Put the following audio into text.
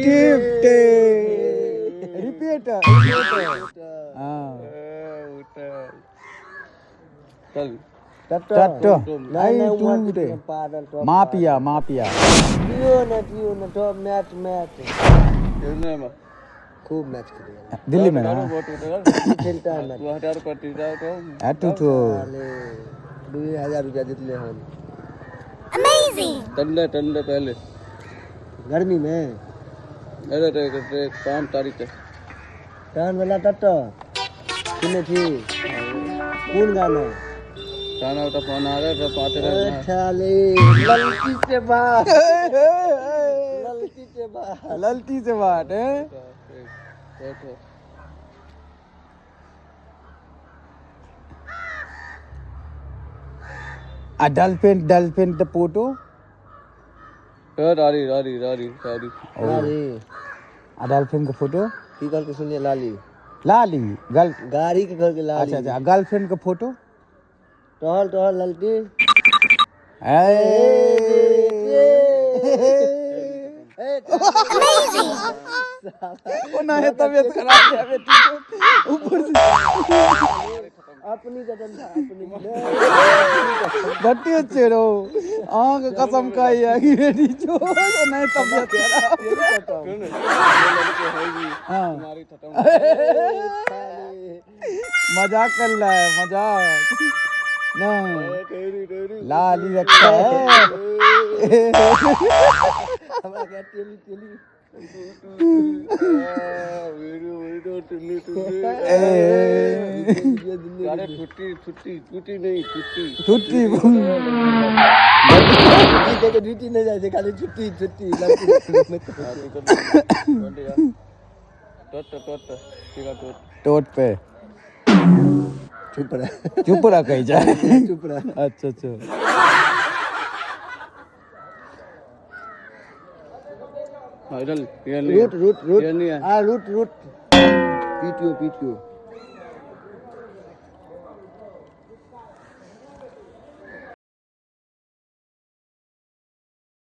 gift repeat हाँ चल टट्टो आई टूटे मापिया पियो न तो मैच खेलने में खूब मैच खेलेगा दिल्ली में ना खेलता है मैच 2000 पट्टी जाओ तो एटू तो 2000 रुपया जितले हम ठंडे पहले गर्मी में अरे 5 तारीख है टान वाला टट्टो सुने थी कौन गाना खाना उठा फोन आ रहा है 5 छाले ललकी से बात ललती से बात है आ डॉल्फिन द फोटो रारी आ डॉल्फिन का फोटो की कर के सुनिए लाली गाड़ी के घर के लाली अच्छा गर्लफ्रेंड का फोटो टहल ललकी है तबीयत खराब है बेटी ऊपर से अपनी घटी अच्छे रो आंख कसम खाई है कि बेटी जो नहीं तबीयत खराब हाँ मजाक कर रहा है मजाक ना लाली रखा है छुट्टी नहीं छुट्टी ड्यूटी नहीं जाए खाली छुट्टी टोट पे चुप रहा कहीं जाए अच्छा रूट रूट पीटीओ